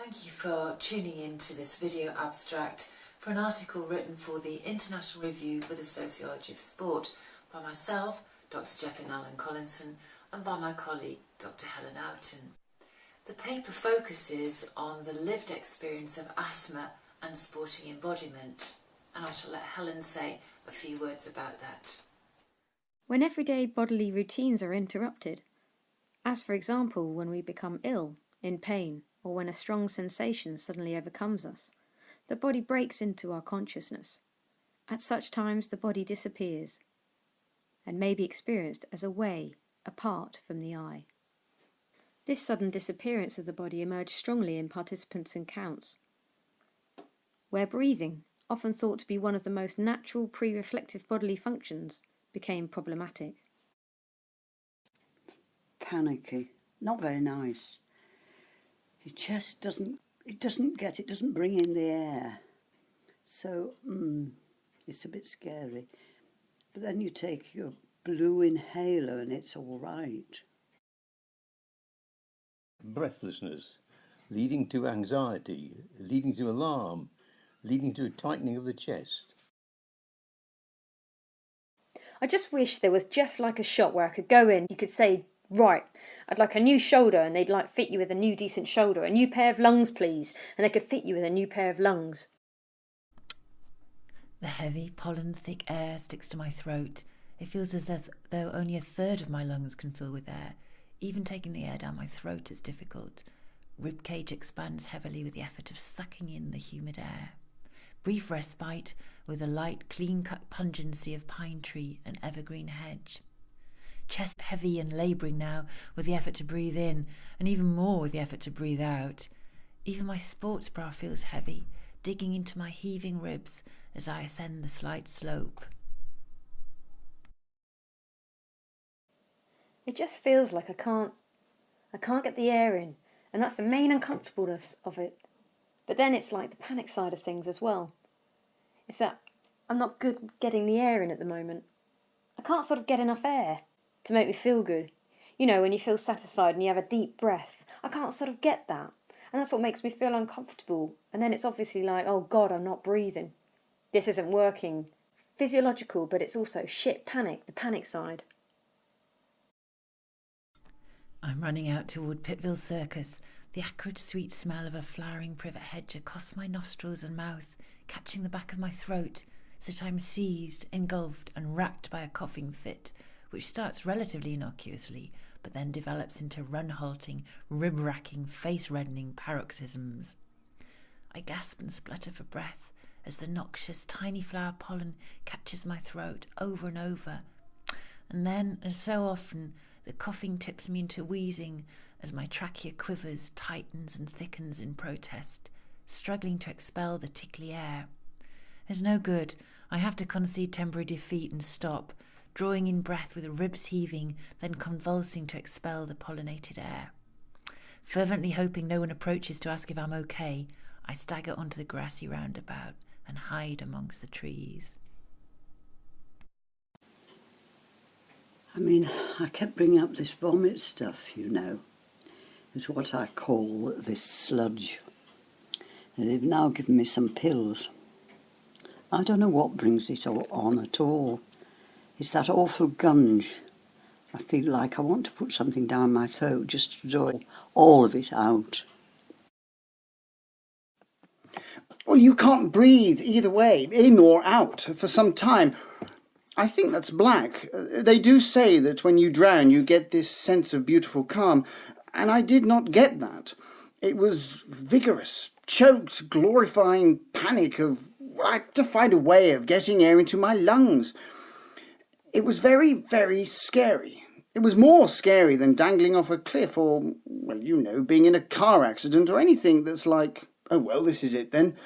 Thank you for tuning in to this video abstract for an article written for the International Review for the Sociology of Sport by myself, Dr. Jacquelyn Allen-Collinson, and by my colleague, Dr. Helen Owton. The paper focuses on the lived experience of asthma and sporting embodiment, and I shall let Helen say a few words about that. When everyday bodily routines are interrupted, as for example when we become ill, in pain, or when a strong sensation suddenly overcomes us, the body breaks into our consciousness. At such times the body disappears and may be experienced as away, apart from the I. This sudden disappearance of the body emerged strongly in participants' accounts, where breathing, often thought to be one of the most natural pre-reflective bodily functions, became problematic. Panicky, not very nice. Your chest doesn't bring in the air. So, it's a bit scary. But then you take your blue inhaler and it's all right. Breathlessness, leading to anxiety, leading to alarm, leading to a tightening of the chest. I just wish there was just like a shop where I could go in, you could say, right, I'd like a new shoulder, and they'd like fit you with a new decent shoulder. A new pair of lungs, please. And they could fit you with a new pair of lungs. The heavy, pollen-thick air sticks to my throat. It feels as though only a third of my lungs can fill with air. Even taking the air down my throat is difficult. Ribcage expands heavily with the effort of sucking in the humid air. Brief respite with a light, clean-cut pungency of pine tree and evergreen hedge. Chest heavy and labouring now with the effort to breathe in, and even more with the effort to breathe out. Even my sports bra feels heavy, digging into my heaving ribs as I ascend the slight slope. It just feels like I can't get the air in, and that's the main uncomfortableness of it. But then it's like the panic side of things as well. It's that I'm not good getting the air in at the moment. I can't sort of get enough air to make me feel good. You know, when you feel satisfied and you have a deep breath. I can't sort of get that. And that's what makes me feel uncomfortable. And then it's obviously like, oh God, I'm not breathing. This isn't working. Physiological, but it's also shit panic, the panic side. I'm running out toward Pittville Circus. The acrid sweet smell of a flowering privet hedge across my nostrils and mouth, catching the back of my throat, so that I'm seized, engulfed and racked by a coughing fit, which starts relatively innocuously, but then develops into run-halting, rib-racking, face-reddening paroxysms. I gasp and splutter for breath as the noxious tiny flower pollen catches my throat over and over. And then, as so often, the coughing tips me into wheezing as my trachea quivers, tightens and thickens in protest, struggling to expel the tickly air. It's no good. I have to concede temporary defeat and stop, drawing in breath with ribs heaving, then convulsing to expel the pollinated air. Fervently hoping no one approaches to ask if I'm okay, I stagger onto the grassy roundabout and hide amongst the trees. I mean, I kept bringing up this vomit stuff, you know. It's what I call this sludge. And they've now given me some pills. I don't know what brings it all on at all. It's that awful gunge. I feel like I want to put something down my throat just to draw all of it out. Well, you can't breathe either way, in or out, for some time. I think that's black. They do say that when you drown you get this sense of beautiful calm, and I did not get that. It was vigorous, choked, glorifying panic of I had to find a way of getting air into my lungs. It was very, very scary. It was more scary than dangling off a cliff or, well, you know, being in a car accident or anything that's like, oh, well, this is it then.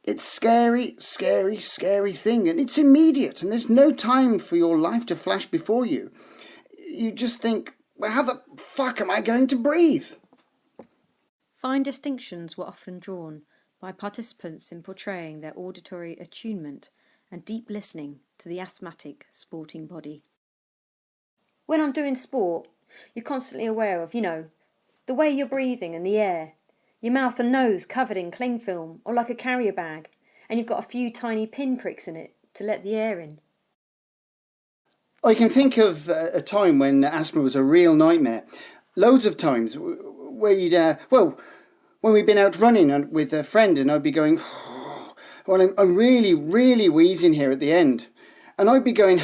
It's scary, scary, scary thing, and it's immediate, and there's no time for your life to flash before you. You just think, well, how the fuck am I going to breathe? Fine distinctions were often drawn by participants in portraying their auditory attunement and deep listening to the asthmatic sporting body. When I'm doing sport, you're constantly aware of, the way you're breathing and the air. Your mouth and nose covered in cling film or like a carrier bag, and you've got a few tiny pinpricks in it to let the air in. I can think of a time when asthma was a real nightmare. Loads of times where you'd, when we'd been out running with a friend and I'd be going, well, I'm really, really wheezing here at the end. And I'd be going,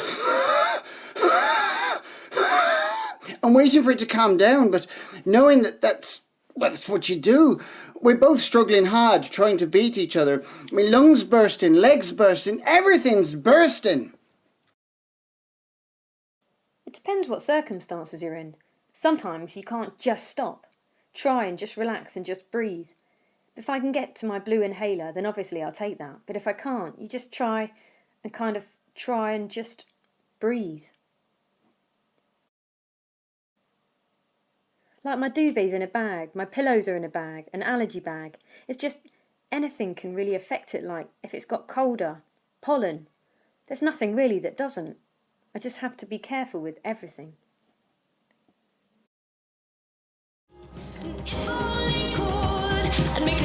I'm waiting for it to calm down, but knowing that that's what you do. We're both struggling hard, trying to beat each other. My lungs bursting, legs bursting, everything's bursting. It depends what circumstances you're in. Sometimes you can't just stop. Try and just relax and just breathe. If I can get to my blue inhaler, then obviously I'll take that. But if I can't, you just try and just breathe. Like my duvet's in a bag, my pillows are in a bag, an allergy bag. It's just anything can really affect it, like if it's got colder, pollen. There's nothing really that doesn't. I just have to be careful with everything. If only could, I'd make